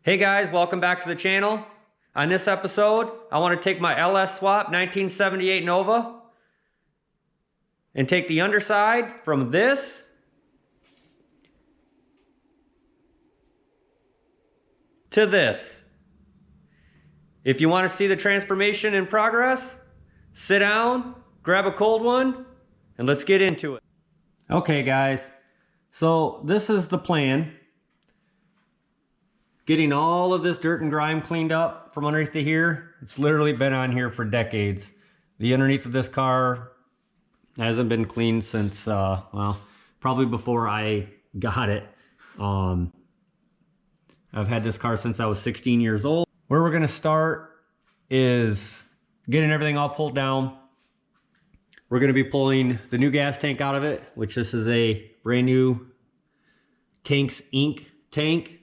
Hey guys, welcome back to the channel. On this episode, I want to take my LS Swap 1978 Nova and take the underside from this to this. If you want to see the transformation in progress, sit down, grab a cold one, and let's get into it. Okay guys, so this is the plan. Getting all of this dirt and grime cleaned up from underneath of here. It's literally been on here for decades. The underneath of this car hasn't been cleaned since, well, probably before I got it. I've had this car since I was 16 years old. Where we're gonna start is getting everything all pulled down. We're gonna be pulling the new gas tank out of it, which this is a brand new Tanks Inc. tank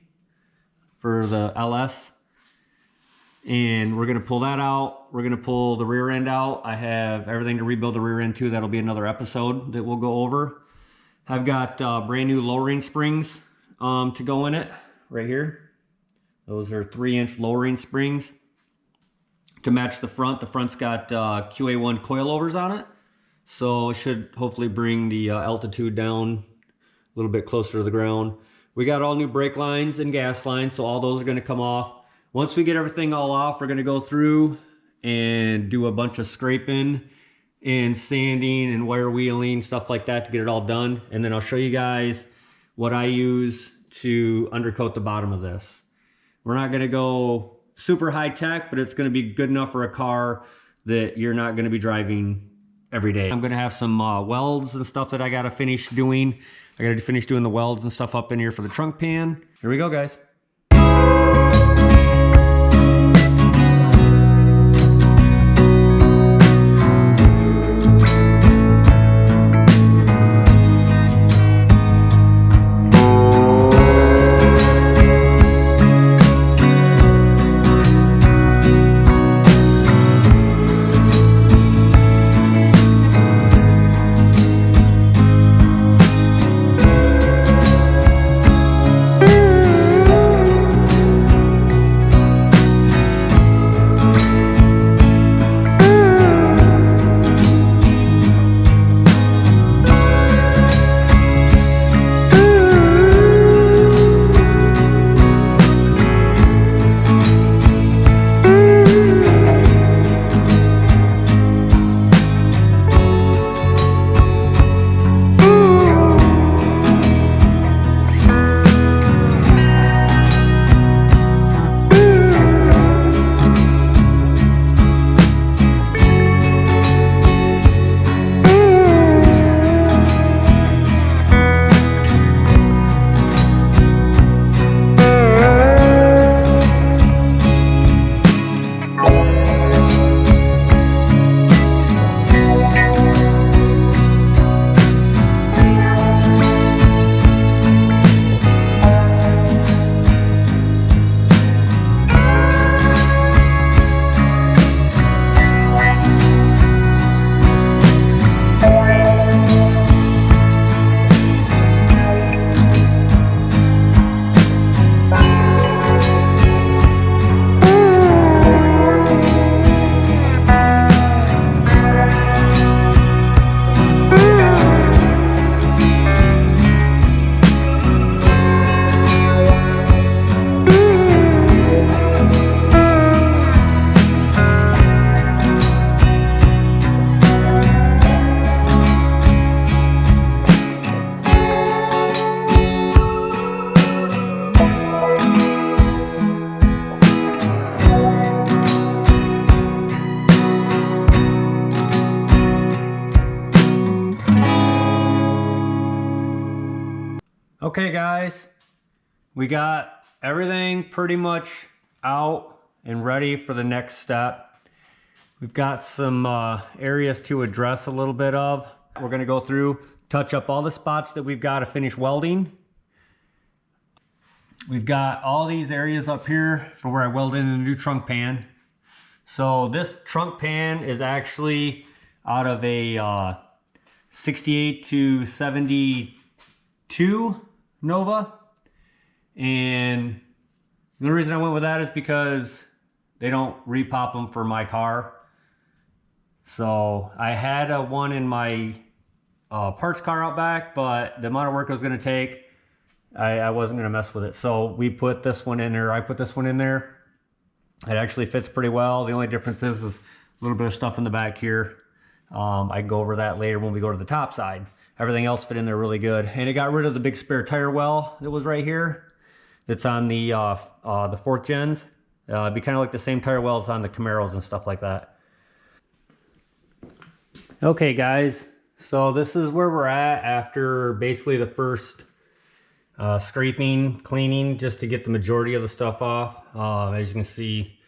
for the LS, and we're gonna pull that out. We're gonna pull the rear end out. I have everything to rebuild the rear end too. That'll be another episode that we'll go over. I've got brand new lowering springs to go in it right here. Those are 3-inch lowering springs to match the front. The front's got QA1 coilovers on it, so it should hopefully bring the altitude down a little bit closer to the ground. We got all new brake lines and gas lines, so all those are going to come off. Once we get everything all off, we're going to go through and do a bunch of scraping and sanding and wire wheeling, stuff like that to get it all done. And then I'll show you guys what I use to undercoat the bottom of this. We're not going to go super high tech, but it's going to be good enough for a car that you're not going to be driving every day. I'm going to have some welds and stuff that I got to finish doing. I gotta finish doing the welds and stuff up in here for the trunk pan. Here we go, guys. Okay guys, we got everything pretty much out and ready for the next step. We've got some areas to address a little bit of. We're gonna go through, touch up all the spots that we've got to finish welding. We've got all these areas up here for where I welded in the new trunk pan. So this trunk pan is actually out of a 68 to 72 Nova, and And the reason I went with that is because they don't repop them for my car. So I had one in my parts car out back, but the amount of work it was going to take, I wasn't going to mess with it. So we put this one in there. I put this one in there. It actually fits pretty well. The only difference is a little bit of stuff in the back here. I can go over that later when we go to the top side. Everything else fit in there really good. And it got rid of the big spare tire well that was right here. That's on the fourth gens. It'd be kind of like the same tire wells on the Camaros and stuff like that. Okay guys, so this is where we're at after basically the first scraping, cleaning, just to get the majority of the stuff off. As you can see,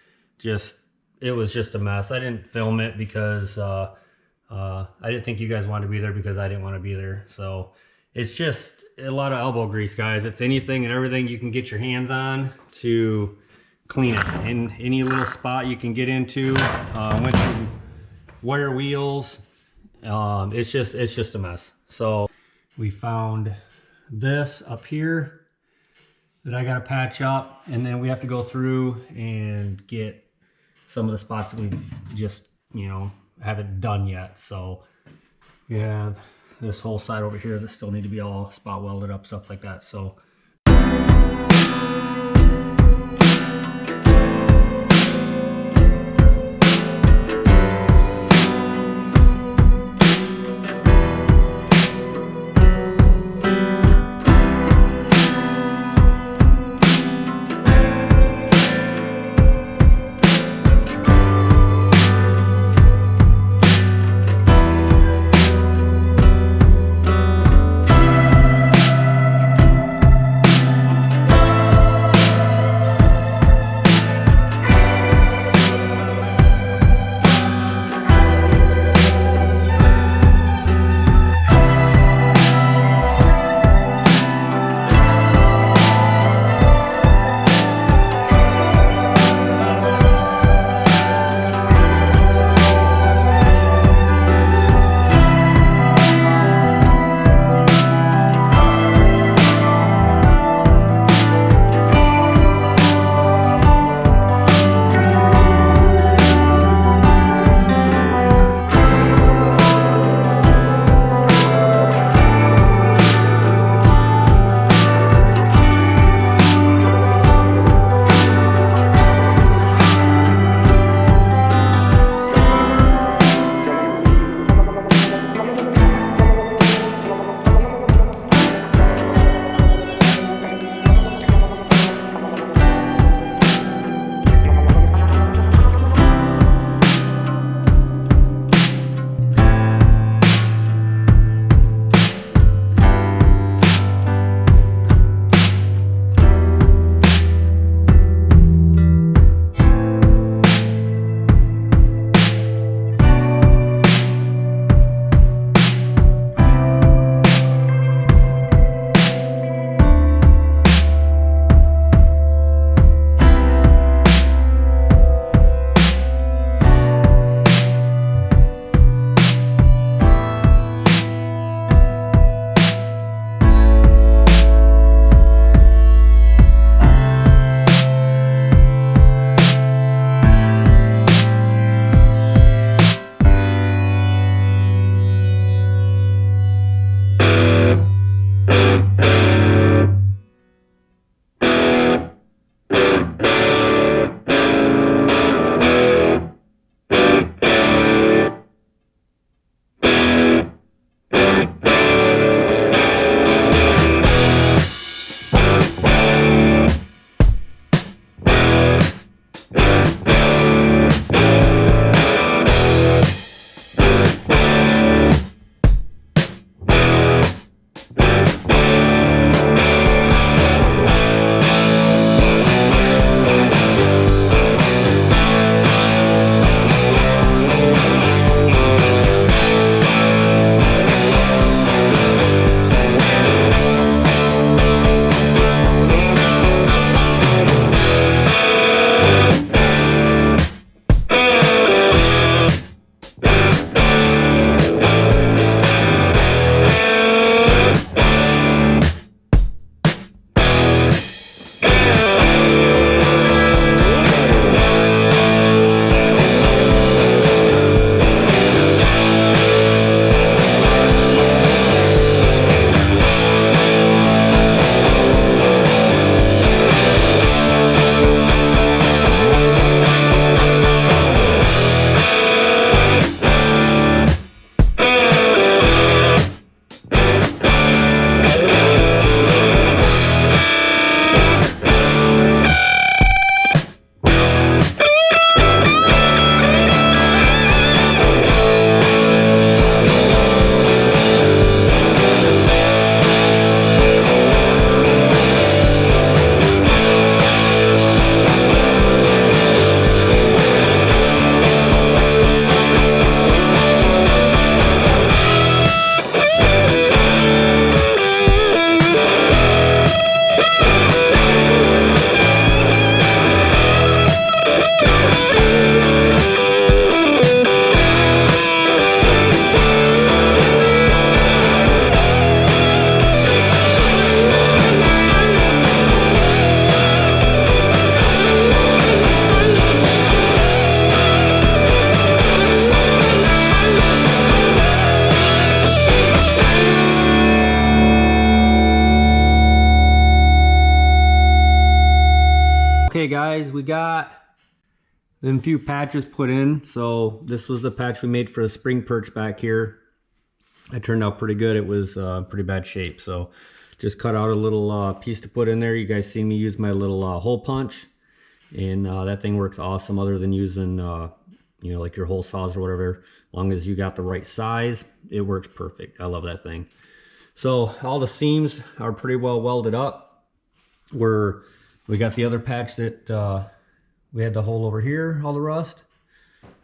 it was just a mess. I didn't film it because I didn't think you guys wanted to be there, because I didn't want to be there. So it's just a lot of elbow grease, guys. It's anything and everything you can get your hands on to clean it. And any little spot you can get into, went through wire wheels. It's just a mess. So we found this up here that I got to patch up, and then we have to go through and get some of the spots that we've just, haven't done yet. So we have this whole side over here that still need to be all spot welded up, stuff like that. So Okay guys, we got them few patches put in. So this was the patch we made for the spring perch back here. It turned out pretty good. It was pretty bad shape. So just cut out a little piece to put in there. You guys see me use my little hole punch. And that thing works awesome, other than using, you know, like your hole saws or whatever. As long as you got the right size, it works perfect. I love that thing. So all the seams are pretty well welded up. We got the other patch that we had the hole over here, all the rust.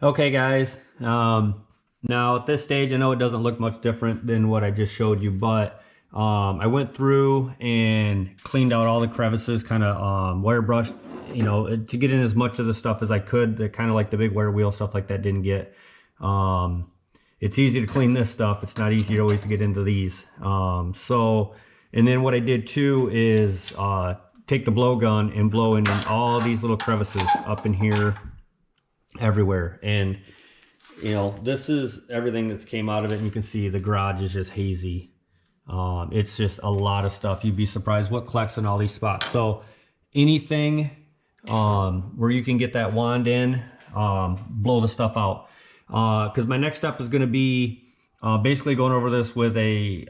Okay guys, now at this stage, I know it doesn't look much different than what I just showed you, but I went through and cleaned out all the crevices, kind of wire brushed, you know, to get in as much of the stuff as I could, that kind of like the big wire wheel stuff like that didn't get. It's easy to clean this stuff. It's not easy always to get into these. And then what I did too is take the blowgun and blow in all these little crevices up in here, everywhere. And you know, this is everything that's came out of it, and you can see the garage is just hazy. It's just a lot of stuff. You'd be surprised what collects in all these spots. So anything where you can get that wand in, blow the stuff out. Because my next step is going to be basically going over this with a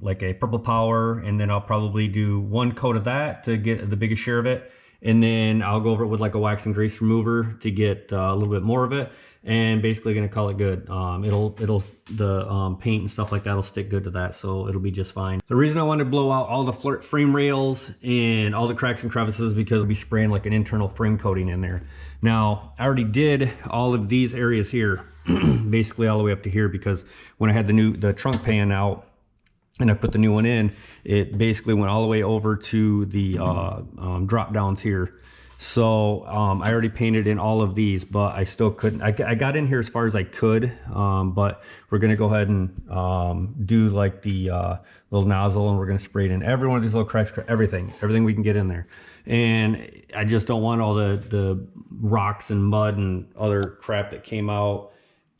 like a purple power, and then I'll probably do one coat of that to get the biggest share of it, and then I'll go over it with like a wax and grease remover to get a little bit more of it, and basically going to call it good. The paint and stuff like that will stick good to that, so it'll be just fine. The reason I wanted to blow out all the frame rails and all the cracks and crevices because I'll be spraying like an internal frame coating in there. Now I already did all of these areas here, basically all the way up to here, because when I had the trunk pan out and I put the new one in, it basically went all the way over to the drop downs here. So I already painted in all of these, but I still couldn't. I got in here as far as I could, but we're gonna go ahead and do like the little nozzle, and we're gonna spray it in every one of these little cracks, everything we can get in there. And I just don't want all the rocks and mud and other crap that came out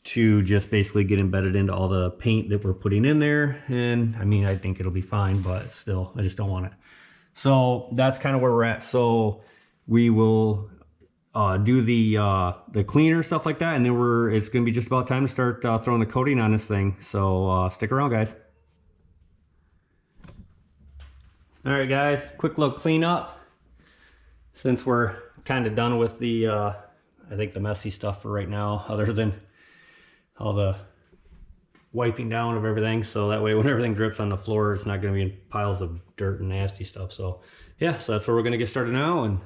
to just basically get embedded into all the paint that we're putting in there. And I mean, I think it'll be fine, but still, I just don't want it. So that's kind of where we're at. So we will do the cleaner, stuff like that, and then it's gonna be just about time to start throwing the coating on this thing. So stick around, guys. All right, guys, quick little cleanup. Since we're kind of done with the, I think the messy stuff for right now, other than all the wiping down of everything. So that way when everything drips on the floor, it's not gonna be in piles of dirt and nasty stuff. So yeah, so that's where we're gonna get started now. And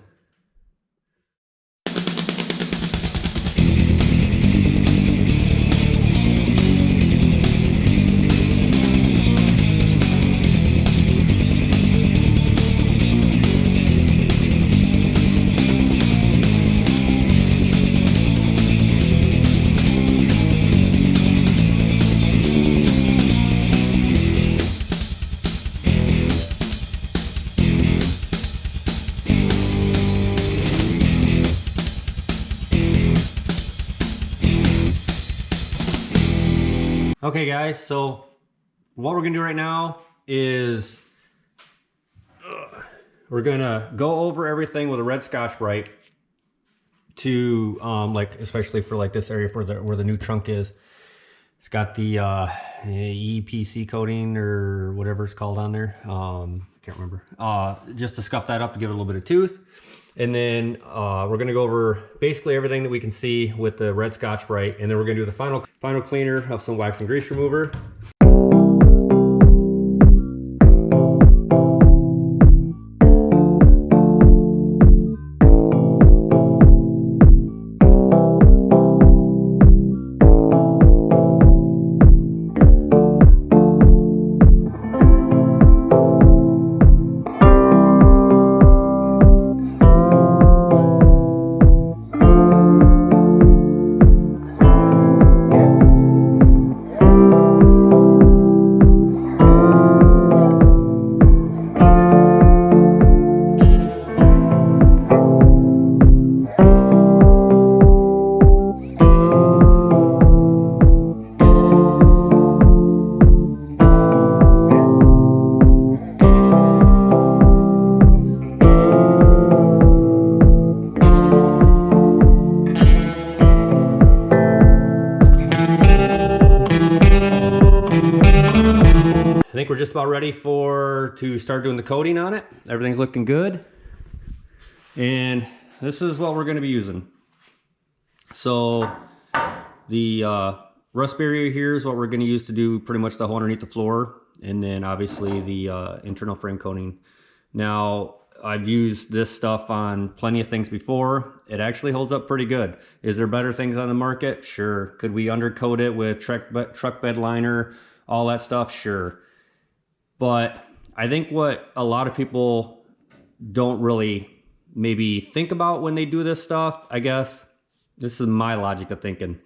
okay guys, so what we're gonna do right now is we're gonna go over everything with a red Scotch-Brite to like, especially for like this area where the new trunk is. It's got the EPC coating or whatever it's called on there. Can't remember. Just to scuff that up to give it a little bit of tooth. And then we're gonna go over basically everything that we can see with the red Scotch-Brite, and then we're gonna do the final cleaner of some wax and grease remover. just about ready to start doing the coating on it. Everything's looking good. And this is what we're going to be using. So the rust barrier here is what we're going to use to do pretty much the whole underneath the floor. And then obviously the internal frame coating. Now, I've used this stuff on plenty of things before. It actually holds up pretty good. Is there better things on the market? Sure. Could we undercoat it with truck bed liner, all that stuff? Sure. But I think what a lot of people don't really maybe think about when they do this stuff, I guess, this is my logic of thinking.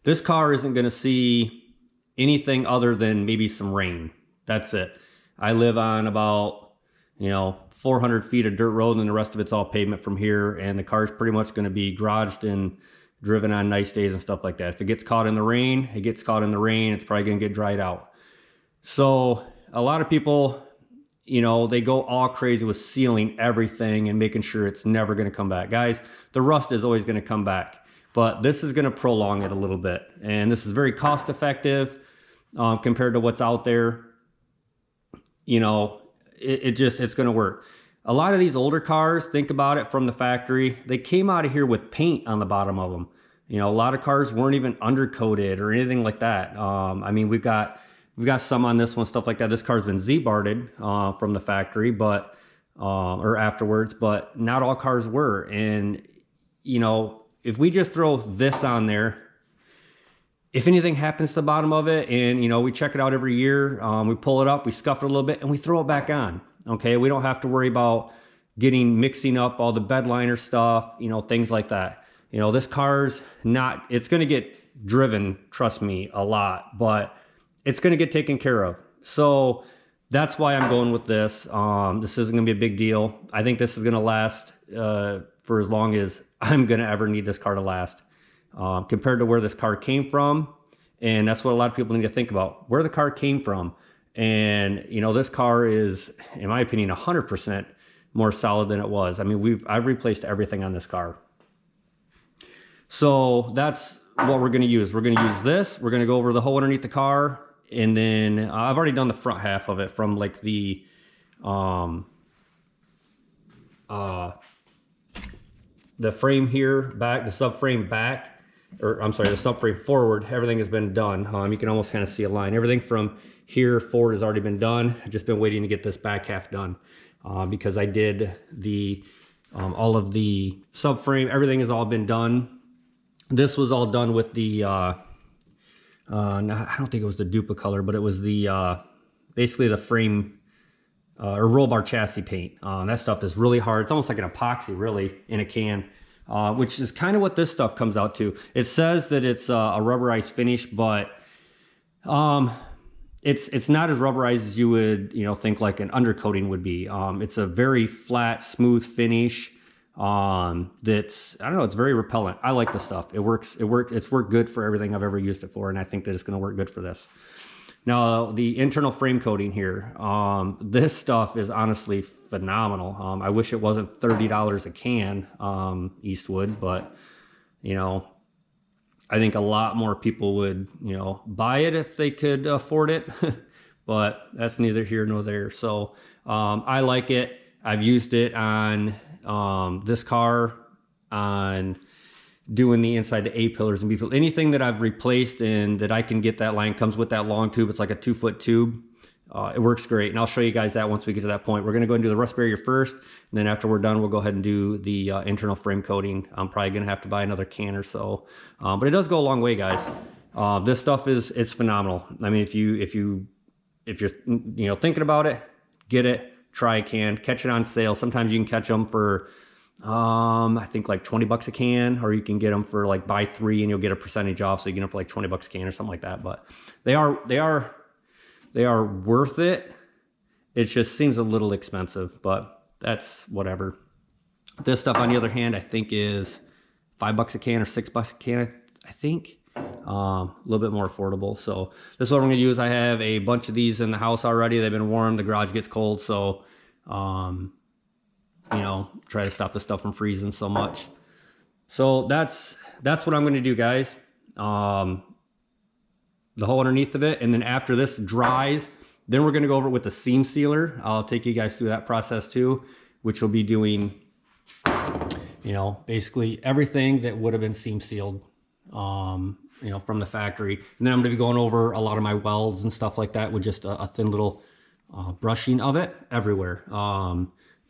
This car isn't going to see anything other than maybe some rain. That's it. I live on about, 400 feet of dirt road, and the rest of it's all pavement from here, and the car's pretty much going to be garaged and driven on nice days and stuff like that. If it gets caught in the rain, it gets caught in the rain. It's probably going to get dried out. So a lot of people, they go all crazy with sealing everything and making sure it's never going to come back. Guys, the rust is always going to come back, but this is going to prolong it a little bit, and this is very cost effective compared to what's out there. It's going to work. A lot of these older cars, think about it from the factory, they came out of here with paint on the bottom of them. A lot of cars weren't even undercoated or anything like that. I mean, we've got some on this one, stuff like that. This car's been Z-barded from the factory, but or afterwards, but not all cars were. And if we just throw this on there, if anything happens to the bottom of it, and we check it out every year, we pull it up, we scuff it a little bit, and we throw it back on. Okay, we don't have to worry about mixing up all the bed liner stuff, things like that. This car's not, it's going to get driven, trust me, a lot, but it's going to get taken care of. So that's why I'm going with this. This isn't going to be a big deal. I think this is going to last for as long as I'm going to ever need this car to last. Compared to where this car came from. And that's what a lot of people need to think about, where the car came from. And this car is, in my opinion, 100% more solid than it was. I mean, I've replaced everything on this car. So that's what we're going to use. We're going to use this. We're going to go over the hole underneath the car, and then I've already done the front half of it from like the frame here back, the subframe back, or I'm sorry, the subframe forward. Everything has been done. You can almost kind of see a line. Everything from here forward has already been done. I've just been waiting to get this back half done because I did the all of the subframe. Everything has all been done. This was all done with the I don't think it was the Dupa color, but it was the basically the frame or roll bar chassis paint. That stuff is really hard. It's almost like an epoxy, really, in a can, which is kind of what this stuff comes out to. It says that it's a rubberized finish, but it's not as rubberized as you would think like an undercoating would be. It's a very flat, smooth finish. That's, I don't know, it's very repellent. I like the stuff. It works. It's worked good for everything I've ever used it for, and I think that it's going to work good for this. Now, the internal frame coating here, this stuff is honestly phenomenal. I wish it wasn't $30 a can, Eastwood, but I think a lot more people would buy it if they could afford it, but that's neither here nor there. So I like it. I've used it on this car, on doing the inside, the A pillars and B pillars, anything that I've replaced and that I can get that line, comes with that long tube. It's like a 2-foot tube. It works great, and I'll show you guys that once we get to that point. We're going to go and do the rust barrier first, and then after we're done, we'll go ahead and do the internal frame coating. I'm probably going to have to buy another can or so, but it does go a long way, guys. This stuff is phenomenal. I mean, if you're thinking about it, get it, try a can, catch it on sale. Sometimes you can catch them for I think like 20 bucks a can, or you can get them for like buy 3 and you'll get a percentage off, so you get them for like 20 bucks a can or something like that. But they are worth it. It just seems a little expensive, but that's whatever. This stuff, on the other hand, I think is $5 a can or $6 a can, I think. A little bit more affordable. So this is what I'm going to use. I have a bunch of these in the house already. They've been warm. The garage gets cold, so try to stop the stuff from freezing so much. So that's what I'm going to do, guys. the hole underneath of it. And then after this dries, then we're gonna go over it with the seam sealer. I'll take you guys through that process too, which will be doing, you know, basically everything that would have been seam sealed, you know, from the factory. And then I'm gonna be going over a lot of my welds and stuff like that with just a thin little brushing of it everywhere.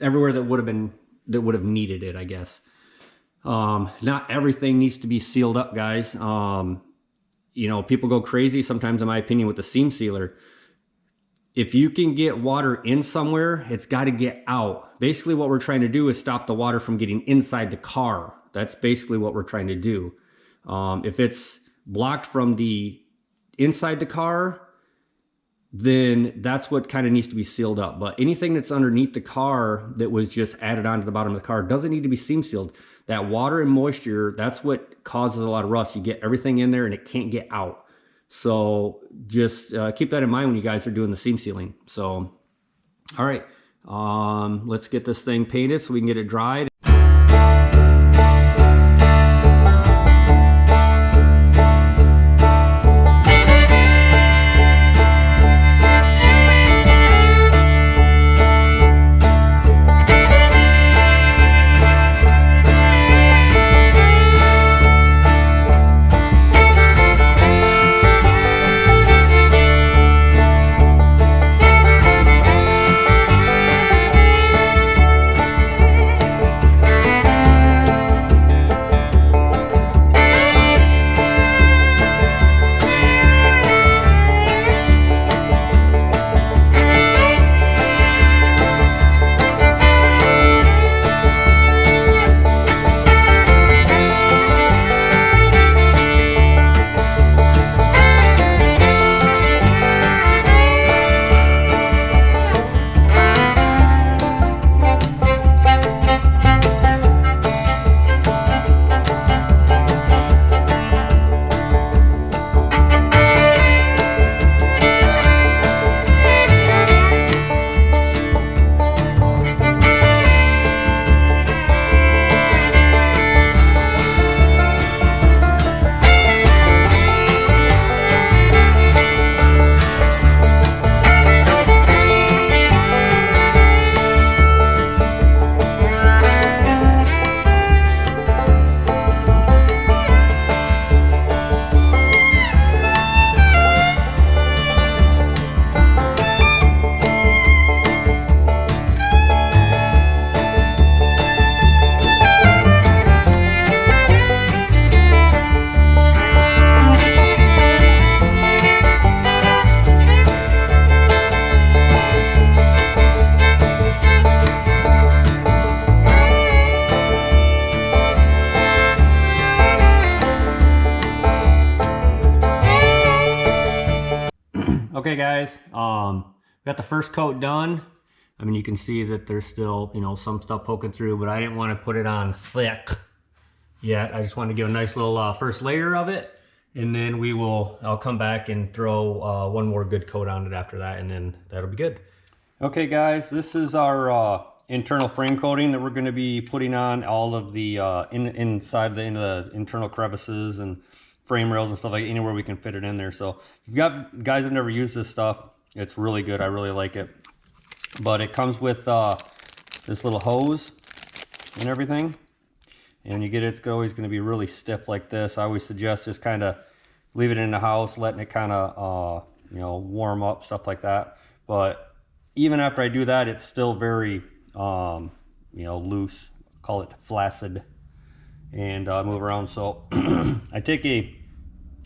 Everywhere that would have needed it, I guess. Not everything needs to be sealed up, guys. You know, people go crazy sometimes, in my opinion, with the seam sealer. If you can get water in somewhere, it's got to get out. Basically, what we're trying to do is stop the water from getting inside the car. That's basically what we're trying to do. If it's blocked from the inside the car, then that's what kind of needs to be sealed up. But anything that's underneath the car that was just added onto the bottom of the car doesn't need to be seam sealed. That water and moisture, that's what causes a lot of rust. You get everything in there and it can't get out. So just keep that in mind when you guys are doing the seam sealing. So, all right, let's get this thing painted so we can get it dried. Okay guys, got the first coat done. I mean, you can see that there's still, you know, some stuff poking through, but I didn't want to put it on thick yet. I just wanted to give a nice little first layer of it, and then I'll come back and throw one more good coat on it after that, and then that'll be good. Okay guys, this is our internal frame coating that we're going to be putting on all of the inside the internal crevices and frame rails and stuff, like anywhere we can fit it in there. So if you guys have never used this stuff, it's really good. I really like it. But it comes with this little hose and everything. And when you get it, it's always going to be really stiff like this. I always suggest just kind of leave it in the house, letting it kind of you know, warm up, stuff like that. But even after I do that, it's still very you know, loose. Call it flaccid. And move around. So I take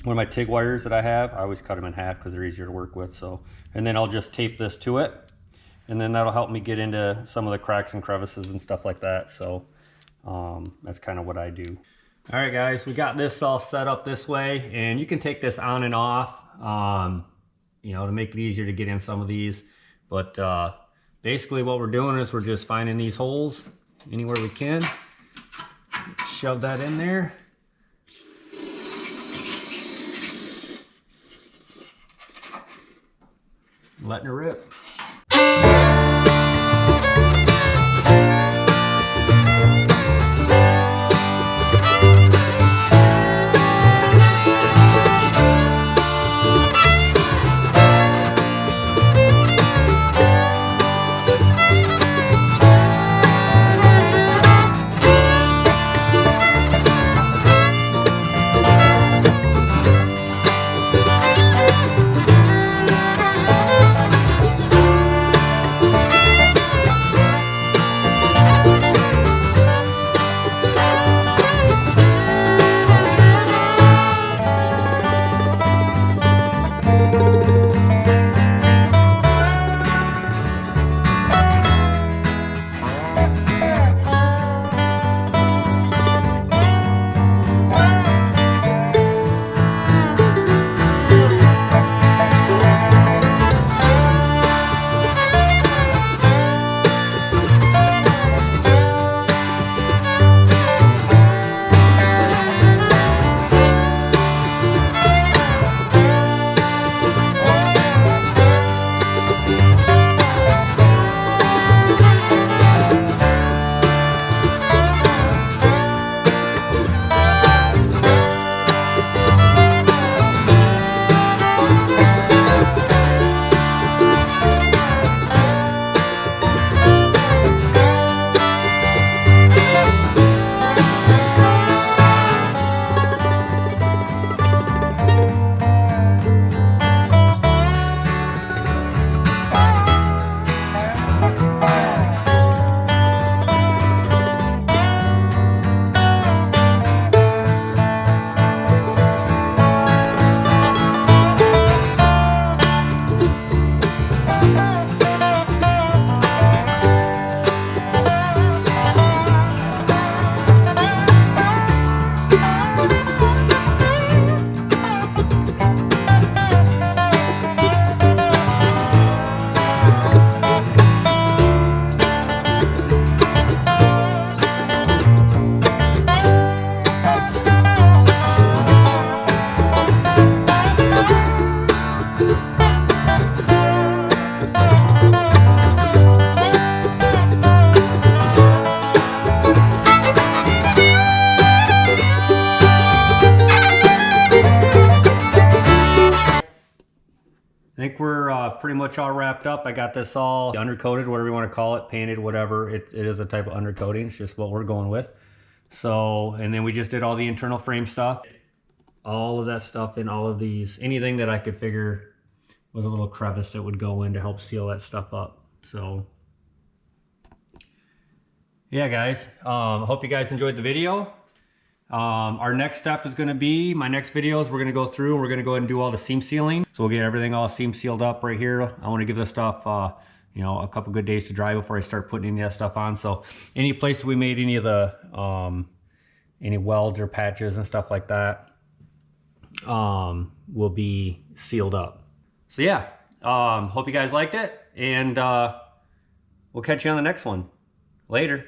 one of my TIG wires that I have. I always cut them in half because they're easier to work with. So, and then I'll just tape this to it, and then that'll help me get into some of the cracks and crevices and stuff like that. So that's kind of what I do. All right guys, we got this all set up this way, and you can take this on and off, you know, to make it easier to get in some of these. But basically what we're doing is we're just finding these holes anywhere we can. Shove that in there. Letting it rip. I think we're pretty much all wrapped up. I got this all undercoated, whatever you want to call it, painted, whatever. It is a type of undercoating. It's just what we're going with. So, and then we just did all the internal frame stuff. All of that stuff in all of these. Anything that I could figure was a little crevice that would go in to help seal that stuff up. So, yeah, guys. Hope you guys enjoyed the video. Our next step is going to be, my next video is we're going to go through and we're going to go ahead and do all the seam sealing. So we'll get everything all seam sealed up right here. I want to give this stuff, you know, a couple good days to dry before I start putting any of that stuff on. So any place that we made any of the, any welds or patches and stuff like that, will be sealed up. So yeah, hope you guys liked it, and we'll catch you on the next one. Later.